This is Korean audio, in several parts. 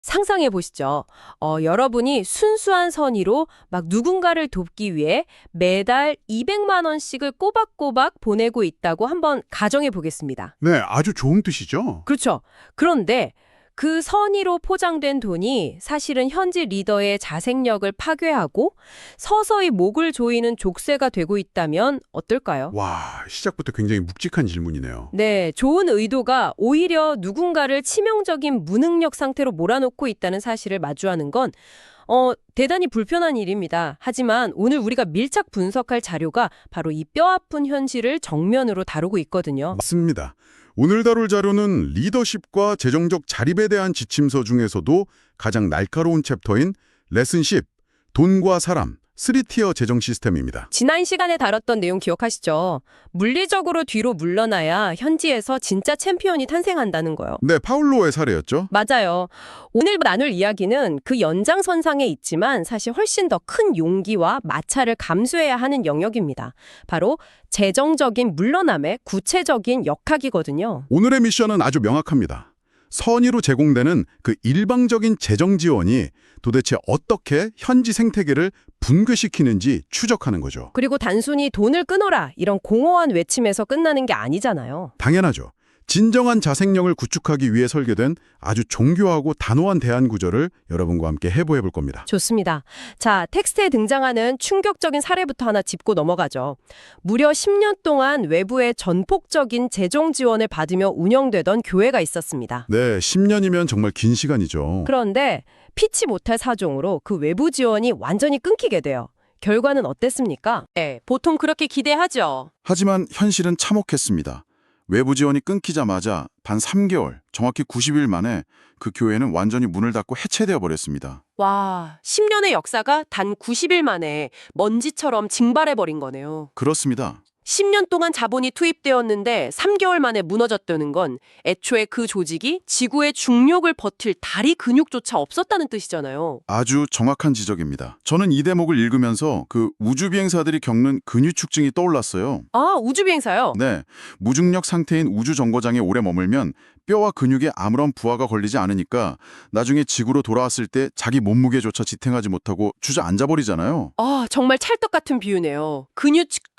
상상해 보시죠. 여러분이 순수한 선의로 막 누군가를 돕기 위해 매달 200만 원씩을 꼬박꼬박 보내고 있다고 한번 가정해 보겠습니다. 네, 아주 좋은 뜻이죠. 그렇죠. 그런데 그 선의로 포장된 돈이 사실은 현지 리더의 자생력을 파괴하고 서서히 목을 조이는 족쇄가 되고 있다면 어떨까요? 와, 시작부터 굉장히 묵직한 질문이네요. 네, 좋은 의도가 오히려 누군가를 치명적인 무능력 상태로 몰아넣고 있다는 사실을 마주하는 건 대단히 불편한 일입니다. 하지만 오늘 우리가 밀착 분석할 자료가 바로 이 뼈아픈 현실을 정면으로 다루고 있거든요. 맞습니다. 오늘 다룰 자료는 리더십과 재정적 자립에 대한 지침서 중에서도 가장 날카로운 챕터인 레슨 10, 돈과 사람, 3티어 재정 시스템입니다. 지난 시간에 다뤘던 내용 기억하시죠? 물리적으로 뒤로 물러나야 현지에서 진짜 챔피언이 탄생한다는 거요. 네, 파울로의 사례였죠. 맞아요. 오늘 나눌 이야기는 그 연장선상에 있지만 사실 훨씬 더 큰 용기와 마찰을 감수해야 하는 영역입니다. 바로 재정적인 물러남의 구체적인 역학이거든요. 오늘의 미션은 아주 명확합니다. 선의로 제공되는 그 일방적인 재정 지원이 도대체 어떻게 현지 생태계를 붕괴시키는지 추적하는 거죠. 그리고 단순히 돈을 끊어라 이런 공허한 외침에서 끝나는 게 아니잖아요. 당연하죠. 진정한 자생력을 구축하기 위해 설계된 아주 정교하고 단호한 대안 구조를 여러분과 함께 해보해 볼 겁니다. 좋습니다. 자, 텍스트에 등장하는 충격적인 사례부터 하나 짚고 넘어가죠. 무려 10년 동안 외부의 전폭적인 재정 지원을 받으며 운영되던 교회가 있었습니다. 네, 10년이면 정말 긴 시간이죠. 그런데 피치 못할 사정으로 그 외부 지원이 완전히 끊기게 돼요. 결과는 어땠습니까? 네, 보통 그렇게 기대하죠. 하지만 현실은 참혹했습니다. 외부 지원이 끊기자마자 단 3개월, 정확히 90일 만에 그 교회는 완전히 문을 닫고 해체되어 버렸습니다. 와, 10년의 역사가 단 90일 만에 먼지처럼 징발해버린 거네요. 그렇습니다. 10년 동안 자본이 투입되었는데 3개월 만에 무너졌다는 건 애초에 그 조직이 지구의 중력을 버틸 다리 근육조차 없었다는 뜻이잖아요. 아주 정확한 지적입니다. 저는 이 대목을 읽으면서 그 우주비행사들이 겪는 근육축증이 떠올랐어요. 아, 우주비행사요? 네, 무중력 상태인 우주정거장에 오래 머물면 뼈와 근육에 아무런 부하가 걸리지 않으니까 나중에 지구로 돌아왔을 때 자기 몸무게조차 지탱하지 못하고 주저앉아 버리잖아요. 아, 정말 찰떡 같은 비유네요.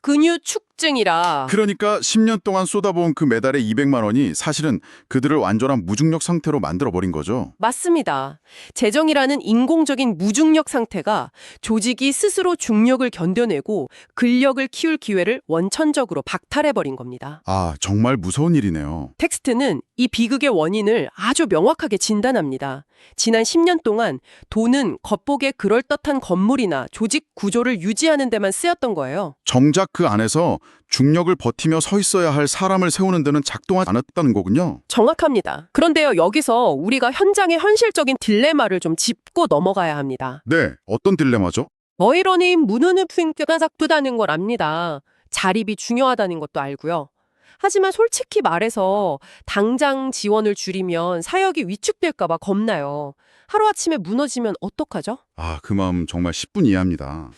근육축증이라. 그러니까 10년 동안 쏟아부은 그 매달의 200만 원이 사실은 그들을 완전한 무중력 상태로 만들어버린 거죠. 맞습니다. 재정이라는 인공적인 무중력 상태가 조직이 스스로 중력을 견뎌내고 근력을 키울 기회를 원천적으로 박탈해버린 겁니다. 아, 정말 무서운 일이네요. 텍스트는 이 비극의 원인을 아주 명확하게 진단합니다. 지난 10년 동안 돈은 겉보기에 그럴듯한 건물이나 조직 구조를 유지하는 데만 쓰였던 거예요. 정작 그 안에서 중력을 버티며 서 있어야 할 사람을 세우는 데는 작동하지 않았다는 거군요. 정확합니다. 그런데요, 여기서 우리가 현장의 현실적인 딜레마를 좀 짚고 넘어가야 합니다. 네, 어떤 딜레마죠? 너희러니 무능은 핑크가 작두다는 걸 압니다. 자립이 중요하다는 것도 알고요. 하지만 솔직히 말해서 당장 지원을 줄이면 사역이 위축될까 봐 겁나요. 하루아침에 무너지면 어떡하죠? 아, 그 마음 정말 10분 이해합니다.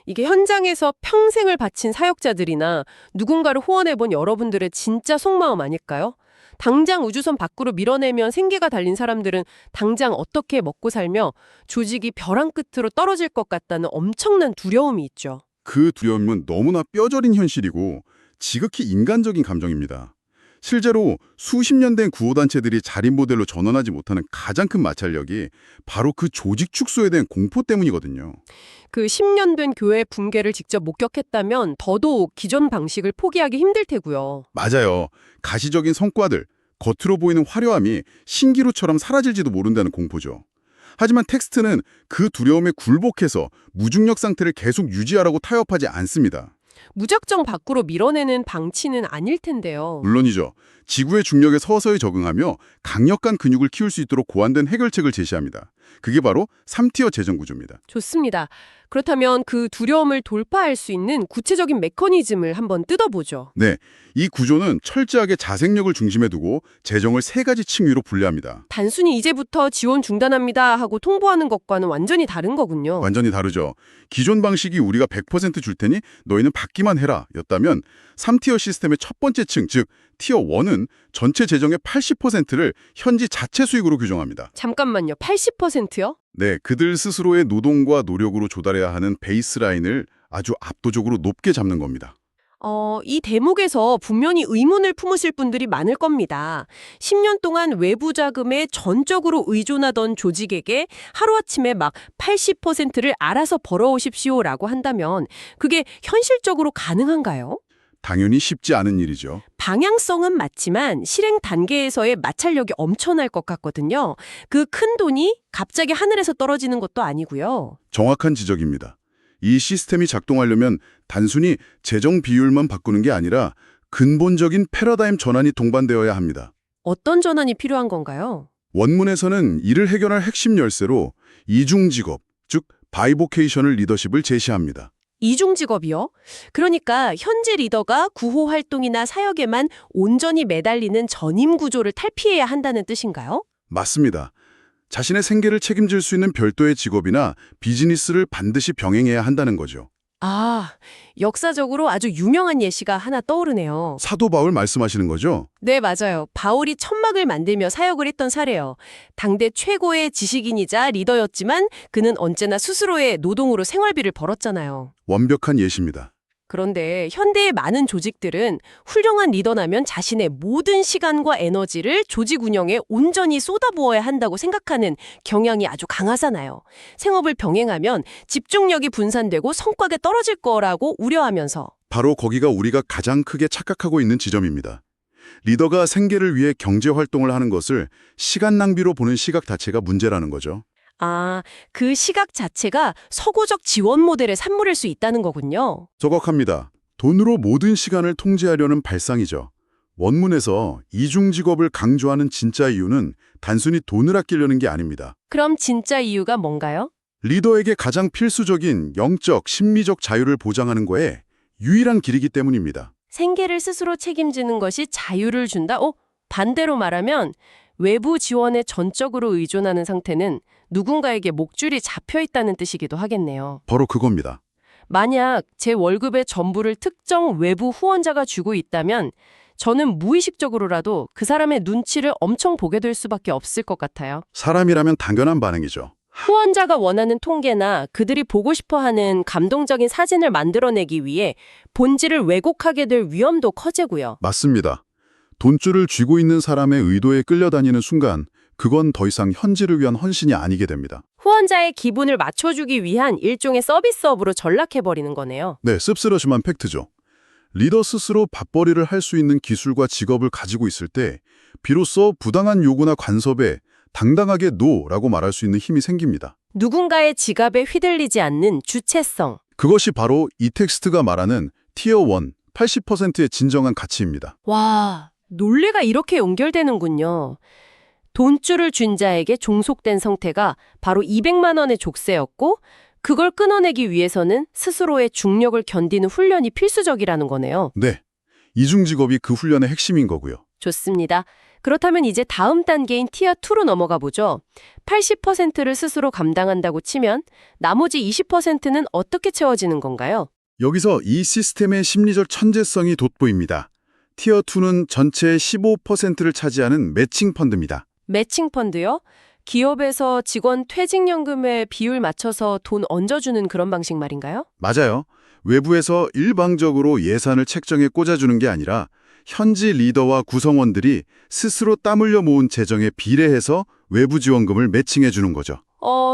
이게 현장에서 평생을 바친 사역자들이나 누군가를 후원해본 여러분들의 진짜 속마음 아닐까요? 당장 우주선 밖으로 밀어내면 생계가 달린 사람들은 당장 어떻게 먹고 살며 조직이 벼랑 끝으로 떨어질 것 같다는 엄청난 두려움이 있죠. 그 두려움은 너무나 뼈저린 현실이고 지극히 인간적인 감정입니다. 실제로 수십 년 된 구호단체들이 자립 모델로 전환하지 못하는 가장 큰 마찰력이 바로 그 조직 축소에 대한 공포 때문이거든요. 그 10년 된 교회 붕괴를 직접 목격했다면 더더욱 기존 방식을 포기하기 힘들 테고요. 맞아요. 가시적인 성과들, 겉으로 보이는 화려함이 신기루처럼 사라질지도 모른다는 공포죠. 하지만 텍스트는 그 두려움에 굴복해서 무중력 상태를 계속 유지하라고 타협하지 않습니다. 무작정 밖으로 밀어내는 방치는 아닐 텐데요. 물론이죠. 지구의 중력에 서서히 적응하며 강력한 근육을 키울 수 있도록 고안된 해결책을 제시합니다. 그게 바로 3티어 재정 구조입니다. 좋습니다. 그렇다면 그 두려움을 돌파할 수 있는 구체적인 메커니즘을 한번 뜯어보죠. 네, 이 구조는 철저하게 자생력을 중심에 두고 재정을 3가지 층위로 분류합니다. 단순히 이제부터 지원 중단합니다 하고 통보하는 것과는 완전히 다른 거군요. 완전히 다르죠. 기존 방식이 우리가 100% 줄 테니 너희는 받기만 해라 였다면 3티어 시스템의 첫 번째 층, 즉 티어 1은 전체 재정의 80%를 현지 자체 수익으로 규정합니다. 잠깐만요. 80%요? 네, 그들 스스로의 노동과 노력으로 조달해야 하는 베이스라인을 아주 압도적으로 높게 잡는 겁니다. 이 대목에서 분명히 의문을 품으실 분들이 많을 겁니다. 10년 동안 외부 자금에 전적으로 의존하던 조직에게 하루아침에 막 80%를 알아서 벌어오십시오라고 한다면 그게 현실적으로 가능한가요? 당연히 쉽지 않은 일이죠. 방향성은 맞지만 실행 단계에서의 마찰력이 엄청날 것 같거든요. 그 큰 돈이 갑자기 하늘에서 떨어지는 것도 아니고요. 정확한 지적입니다. 이 시스템이 작동하려면 단순히 재정 비율만 바꾸는 게 아니라 근본적인 패러다임 전환이 동반되어야 합니다. 어떤 전환이 필요한 건가요? 원문에서는 이를 해결할 핵심 열쇠로 이중직업, 즉 바이보케이셔널 리더십을 제시합니다. 이중 직업이요? 그러니까 현재 리더가 구호 활동이나 사역에만 온전히 매달리는 전임 구조를 탈피해야 한다는 뜻인가요? 맞습니다. 자신의 생계를 책임질 수 있는 별도의 직업이나 비즈니스를 반드시 병행해야 한다는 거죠. 아, 역사적으로 아주 유명한 예시가 하나 떠오르네요. 사도 바울 말씀하시는 거죠? 네, 맞아요. 바울이 천막을 만들며 사역을 했던 사례요. 당대 최고의 지식인이자 리더였지만 그는 언제나 스스로의 노동으로 생활비를 벌었잖아요. 완벽한 예시입니다. 그런데 현대의 많은 조직들은 훌륭한 리더라면 자신의 모든 시간과 에너지를 조직 운영에 온전히 쏟아부어야 한다고 생각하는 경향이 아주 강하잖아요. 생업을 병행하면 집중력이 분산되고 성과가 떨어질 거라고 우려하면서. 바로 거기가 우리가 가장 크게 착각하고 있는 지점입니다. 리더가 생계를 위해 경제 활동을 하는 것을 시간 낭비로 보는 시각 자체가 문제라는 거죠. 아, 그 시각 자체가 서구적 지원 모델의 산물일 수 있다는 거군요. 정확합니다. 돈으로 모든 시간을 통제하려는 발상이죠. 원문에서 이중직업을 강조하는 진짜 이유는 단순히 돈을 아끼려는 게 아닙니다. 그럼 진짜 이유가 뭔가요? 리더에게 가장 필수적인 영적, 심리적 자유를 보장하는 거에 유일한 길이기 때문입니다. 생계를 스스로 책임지는 것이 자유를 준다? 반대로 말하면 외부 지원에 전적으로 의존하는 상태는 누군가에게 목줄이 잡혀 있다는 뜻이기도 하겠네요. 바로 그겁니다. 만약 제 월급의 전부를 특정 외부 후원자가 주고 있다면 저는 무의식적으로라도 그 사람의 눈치를 엄청 보게 될 수밖에 없을 것 같아요. 사람이라면 당연한 반응이죠. 후원자가 원하는 통계나 그들이 보고 싶어하는 감동적인 사진을 만들어내기 위해 본질을 왜곡하게 될 위험도 커지고요. 맞습니다. 돈줄을 쥐고 있는 사람의 의도에 끌려다니는 순간 그건 더 이상 현지를 위한 헌신이 아니게 됩니다. 후원자의 기분을 맞춰주기 위한 일종의 서비스업으로 전락해버리는 거네요. 네, 씁쓸하지만 팩트죠. 리더 스스로 밥벌이를 할 수 있는 기술과 직업을 가지고 있을 때 비로소 부당한 요구나 간섭에 당당하게 노라고 말할 수 있는 힘이 생깁니다. 누군가의 지갑에 휘둘리지 않는 주체성. 그것이 바로 이 텍스트가 말하는 티어 1, 80%의 진정한 가치입니다. 와, 논리가 이렇게 연결되는군요. 돈줄을 준 자에게 종속된 상태가 바로 200만 원의 족쇄였고 그걸 끊어내기 위해서는 스스로의 중력을 견디는 훈련이 필수적이라는 거네요. 네, 이중직업이 그 훈련의 핵심인 거고요. 좋습니다. 그렇다면 이제 다음 단계인 티어 2로 넘어가 보죠. 80%를 스스로 감당한다고 치면 나머지 20%는 어떻게 채워지는 건가요? 여기서 이 시스템의 심리적 천재성이 돋보입니다. 티어 2는 전체의 15%를 차지하는 매칭 펀드입니다. 매칭 펀드요? 기업에서 직원 퇴직연금에 비율 맞춰서 돈 얹어주는 그런 방식 말인가요? 맞아요. 외부에서 일방적으로 예산을 책정해 꽂아주는 게 아니라 현지 리더와 구성원들이 스스로 땀 흘려 모은 재정에 비례해서 외부 지원금을 매칭해 주는 거죠.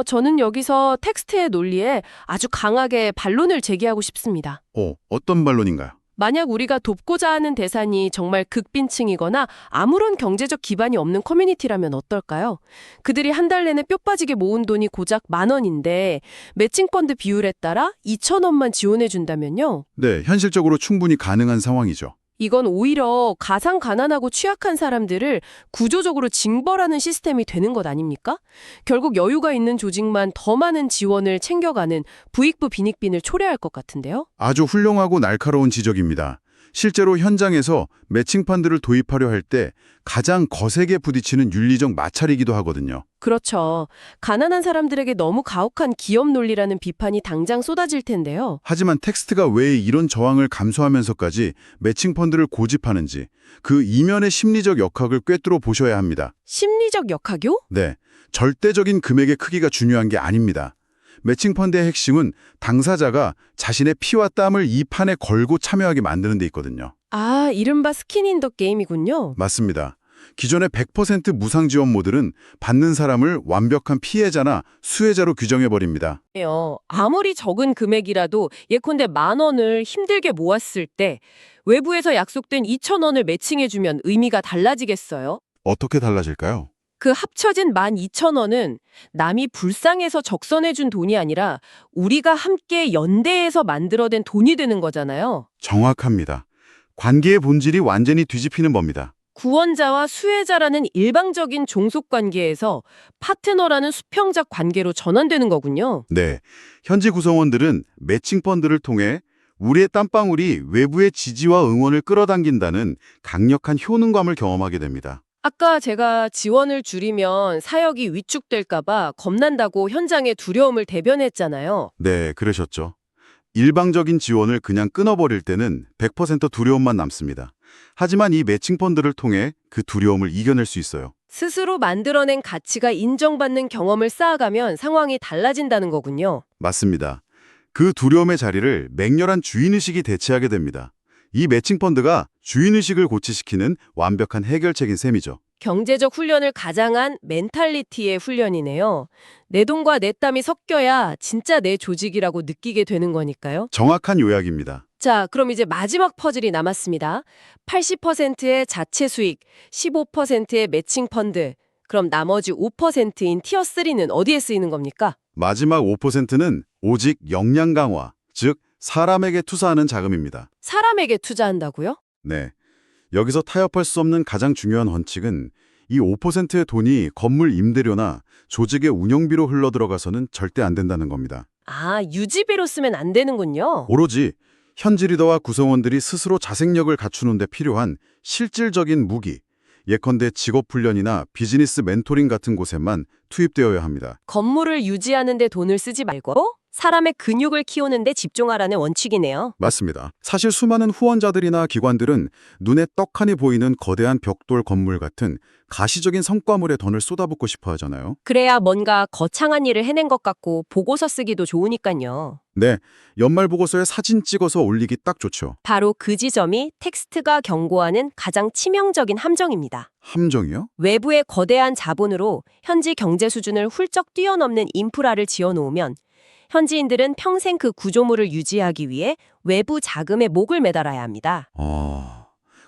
저는 여기서 텍스트의 논리에 아주 강하게 반론을 제기하고 싶습니다. 어떤 반론인가요? 만약 우리가 돕고자 하는 대상이 정말 극빈층이거나 아무런 경제적 기반이 없는 커뮤니티라면 어떨까요? 그들이 한 달 내내 뼈 빠지게 모은 돈이 고작 10,000원인데 매칭펀드 비율에 따라 2,000원만 지원해 준다면요? 네, 현실적으로 충분히 가능한 상황이죠. 이건 오히려 가상 가난하고 취약한 사람들을 구조적으로 징벌하는 시스템이 되는 것 아닙니까? 결국 여유가 있는 조직만 더 많은 지원을 챙겨가는 부익부 빈익빈을 초래할 것 같은데요? 아주 훌륭하고 날카로운 지적입니다. 실제로 현장에서 매칭 펀드를 도입하려 할 때 가장 거세게 부딪히는 윤리적 마찰이기도 하거든요. 그렇죠. 가난한 사람들에게 너무 가혹한 기업 논리라는 비판이 당장 쏟아질 텐데요. 하지만 텍스트가 왜 이런 저항을 감수하면서까지 매칭 펀드를 고집하는지 그 이면의 심리적 역학을 꿰뚫어 보셔야 합니다. 심리적 역학요? 네, 절대적인 금액의 크기가 중요한 게 아닙니다. 매칭 펀드의 핵심은 당사자가 자신의 피와 땀을 이 판에 걸고 참여하게 만드는 데 있거든요. 아, 이른바 스킨 인 더 게임이군요. 맞습니다. 기존의 100% 무상 지원 모델은 받는 사람을 완벽한 피해자나 수혜자로 규정해버립니다. 아무리 적은 금액이라도 예컨대 10,000원을 힘들게 모았을 때 외부에서 약속된 2,000원을 매칭해주면 의미가 달라지겠어요? 어떻게 달라질까요? 그 합쳐진 12,000원은 남이 불쌍해서 적선해준 돈이 아니라 우리가 함께 연대해서 만들어낸 돈이 되는 거잖아요. 정확합니다. 관계의 본질이 완전히 뒤집히는 겁니다. 구원자와 수혜자라는 일방적인 종속 관계에서 파트너라는 수평적 관계로 전환되는 거군요. 네, 현지 구성원들은 매칭 펀드를 통해 우리의 땀방울이 외부의 지지와 응원을 끌어당긴다는 강력한 효능감을 경험하게 됩니다. 아까 제가 지원을 줄이면 사역이 위축될까봐 겁난다고 현장의 두려움을 대변했잖아요. 네, 그러셨죠. 일방적인 지원을 그냥 끊어버릴 때는 100% 두려움만 남습니다. 하지만 이 매칭 펀드를 통해 그 두려움을 이겨낼 수 있어요. 스스로 만들어낸 가치가 인정받는 경험을 쌓아가면 상황이 달라진다는 거군요. 맞습니다. 그 두려움의 자리를 맹렬한 주인의식이 대체하게 됩니다. 이 매칭 펀드가 주인의식을 고취시키는 완벽한 해결책인 셈이죠. 경제적 훈련을 가장한 멘탈리티의 훈련이네요. 내 돈과 내 땀이 섞여야 진짜 내 조직이라고 느끼게 되는 거니까요. 정확한 요약입니다. 자, 그럼 이제 마지막 퍼즐이 남았습니다. 80%의 자체 수익, 15%의 매칭 펀드, 그럼 나머지 5%인 티어3는 어디에 쓰이는 겁니까? 마지막 5%는 오직 역량 강화, 즉 사람에게 투자하는 자금입니다. 사람에게 투자한다고요? 네. 여기서 타협할 수 없는 가장 중요한 원칙은 이 5%의 돈이 건물 임대료나 조직의 운영비로 흘러들어가서는 절대 안 된다는 겁니다. 아, 유지비로 쓰면 안 되는군요. 오로지 현지 리더와 구성원들이 스스로 자생력을 갖추는 데 필요한 실질적인 무기, 예컨대 직업훈련이나 비즈니스 멘토링 같은 곳에만 투입되어야 합니다. 건물을 유지하는 데 돈을 쓰지 말고 사람의 근육을 키우는 데 집중하라는 원칙이네요. 맞습니다. 사실 수많은 후원자들이나 기관들은 눈에 떡하니 보이는 거대한 벽돌 건물 같은 가시적인 성과물에 돈을 쏟아붓고 싶어 하잖아요. 그래야 뭔가 거창한 일을 해낸 것 같고 보고서 쓰기도 좋으니까요. 네, 연말 보고서에 사진 찍어서 올리기 딱 좋죠. 바로 그 지점이 텍스트가 경고하는 가장 치명적인 함정입니다. 함정이요? 외부의 거대한 자본으로 현지 경제 수준을 훌쩍 뛰어넘는 인프라를 지어놓으면 현지인들은 평생 그 구조물을 유지하기 위해 외부 자금에 목을 매달아야 합니다.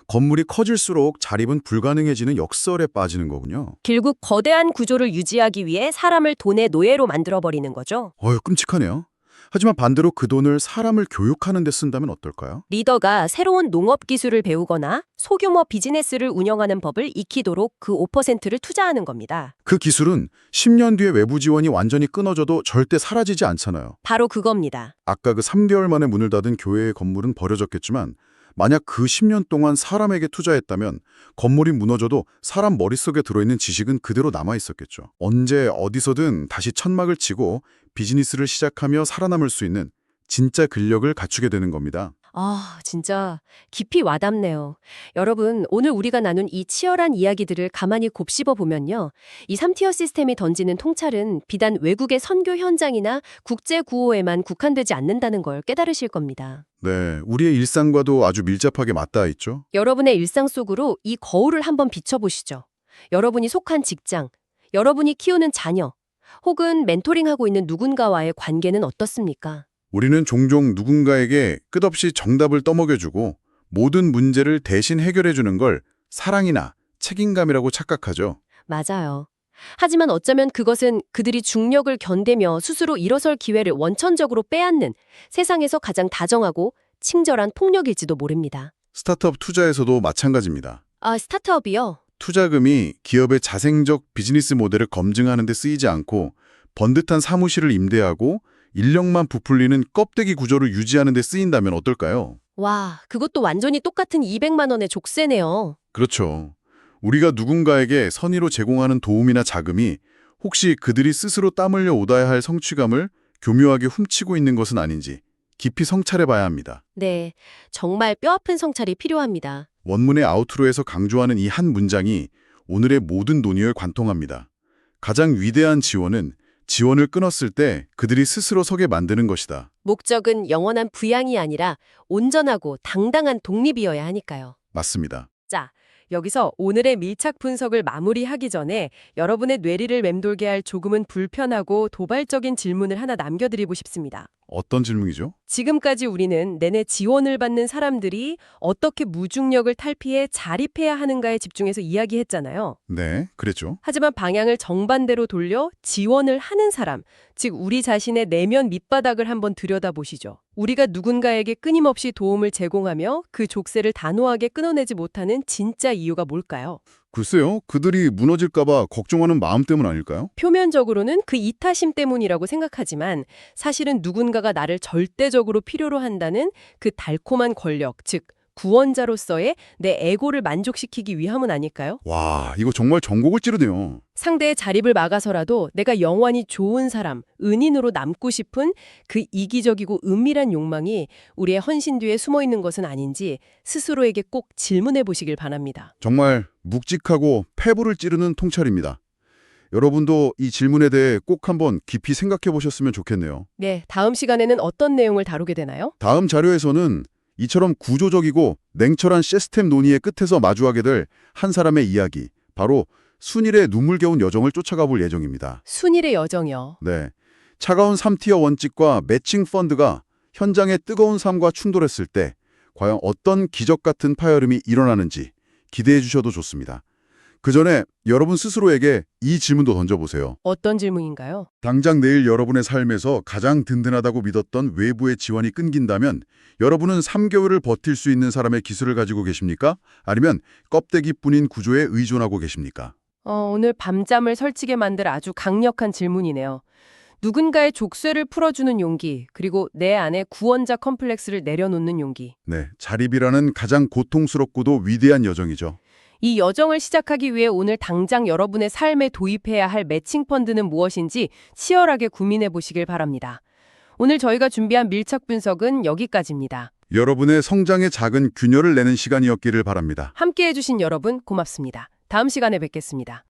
건물이 커질수록 자립은 불가능해지는 역설에 빠지는 거군요. 결국 거대한 구조를 유지하기 위해 사람을 돈의 노예로 만들어버리는 거죠. 끔찍하네요. 하지만 반대로 그 돈을 사람을 교육하는 데 쓴다면 어떨까요? 리더가 새로운 농업 기술을 배우거나 소규모 비즈니스를 운영하는 법을 익히도록 그 5%를 투자하는 겁니다. 그 기술은 10년 뒤에 외부 지원이 완전히 끊어져도 절대 사라지지 않잖아요. 바로 그겁니다. 아까 그 3개월 만에 문을 닫은 교회의 건물은 버려졌겠지만 만약 그 10년 동안 사람에게 투자했다면 건물이 무너져도 사람 머릿속에 들어있는 지식은 그대로 남아있었겠죠. 언제 어디서든 다시 천막을 치고 비즈니스를 시작하며 살아남을 수 있는 진짜 근력을 갖추게 되는 겁니다. 아, 진짜 깊이 와닿네요. 여러분, 오늘 우리가 나눈 이 치열한 이야기들을 가만히 곱씹어 보면요. 이 3티어 시스템이 던지는 통찰은 비단 외국의 선교 현장이나 국제 구호에만 국한되지 않는다는 걸 깨달으실 겁니다. 네, 우리의 일상과도 아주 밀접하게 맞닿아 있죠. 여러분의 일상 속으로 이 거울을 한번 비춰보시죠. 여러분이 속한 직장, 여러분이 키우는 자녀, 혹은 멘토링하고 있는 누군가와의 관계는 어떻습니까? 우리는 종종 누군가에게 끝없이 정답을 떠먹여주고 모든 문제를 대신 해결해주는 걸 사랑이나 책임감이라고 착각하죠. 맞아요. 하지만 어쩌면 그것은 그들이 중력을 견디며 스스로 일어설 기회를 원천적으로 빼앗는 세상에서 가장 다정하고 친절한 폭력일지도 모릅니다. 스타트업 투자에서도 마찬가지입니다. 아, 스타트업이요? 투자금이 기업의 자생적 비즈니스 모델을 검증하는 데 쓰이지 않고 번듯한 사무실을 임대하고 인력만 부풀리는 껍데기 구조를 유지하는 데 쓰인다면 어떨까요? 와, 그것도 완전히 똑같은 200만 원의 족쇄네요. 그렇죠. 우리가 누군가에게 선의로 제공하는 도움이나 자금이 혹시 그들이 스스로 땀 흘려 얻어야 할 성취감을 교묘하게 훔치고 있는 것은 아닌지 깊이 성찰해 봐야 합니다. 네, 정말 뼈아픈 성찰이 필요합니다. 원문의 아우트로에서 강조하는 이 한 문장이 오늘의 모든 논의를 관통합니다. 가장 위대한 지원은 지원을 끊었을 때 그들이 스스로 서게 만드는 것이다. 목적은 영원한 부양이 아니라 온전하고 당당한 독립이어야 하니까요. 맞습니다. 자, 여기서 오늘의 밀착 분석을 마무리하기 전에 여러분의 뇌리를 맴돌게 할 조금은 불편하고 도발적인 질문을 하나 남겨드리고 싶습니다. 어떤 질문이죠? 지금까지 우리는 내내 지원을 받는 사람들이 어떻게 무중력을 탈피해 자립해야 하는가에 집중해서 이야기했잖아요. 네, 그랬죠. 하지만 방향을 정반대로 돌려 지원을 하는 사람, 즉 우리 자신의 내면 밑바닥을 한번 들여다보시죠. 우리가 누군가에게 끊임없이 도움을 제공하며 그 족쇄를 단호하게 끊어내지 못하는 진짜 이유가 뭘까요? 글쎄요, 그들이 무너질까봐 걱정하는 마음 때문 아닐까요? 표면적으로는 그 이타심 때문이라고 생각하지만 사실은 누군가가 나를 절대적으로 필요로 한다는 그 달콤한 권력, 즉 구원자로서의 내 에고를 만족시키기 위함은 아닐까요? 와, 이거 정말 전곡을 찌르네요. 상대의 자립을 막아서라도 내가 영원히 좋은 사람, 은인으로 남고 싶은 그 이기적이고 은밀한 욕망이 우리의 헌신 뒤에 숨어 있는 것은 아닌지 스스로에게 꼭 질문해 보시길 바랍니다. 정말 묵직하고 패부를 찌르는 통찰입니다. 여러분도 이 질문에 대해 꼭 한번 깊이 생각해 보셨으면 좋겠네요. 네, 다음 시간에는 어떤 내용을 다루게 되나요? 다음 자료에서는 이처럼 구조적이고 냉철한 시스템 논의의 끝에서 마주하게 될 한 사람의 이야기, 바로 순일의 눈물겨운 여정을 쫓아가 볼 예정입니다. 순일의 여정이요. 네, 차가운 3티어 원칙과 매칭 펀드가 현장의 뜨거운 삶과 충돌했을 때 과연 어떤 기적 같은 파열음이 일어나는지 기대해 주셔도 좋습니다. 그 전에 여러분 스스로에게 이 질문도 던져보세요. 어떤 질문인가요? 당장 내일 여러분의 삶에서 가장 든든하다고 믿었던 외부의 지원이 끊긴다면 여러분은 3개월을 버틸 수 있는 사람의 기술을 가지고 계십니까? 아니면 껍데기뿐인 구조에 의존하고 계십니까? 오늘 밤잠을 설치게 만들 아주 강력한 질문이네요. 누군가의 족쇄를 풀어주는 용기, 그리고 내 안에 구원자 컴플렉스를 내려놓는 용기. 네, 자립이라는 가장 고통스럽고도 위대한 여정이죠. 이 여정을 시작하기 위해 오늘 당장 여러분의 삶에 도입해야 할 매칭 펀드는 무엇인지 치열하게 고민해 보시길 바랍니다. 오늘 저희가 준비한 밀착 분석은 여기까지입니다. 여러분의 성장에 작은 균열을 내는 시간이었기를 바랍니다. 함께해 주신 여러분 고맙습니다. 다음 시간에 뵙겠습니다.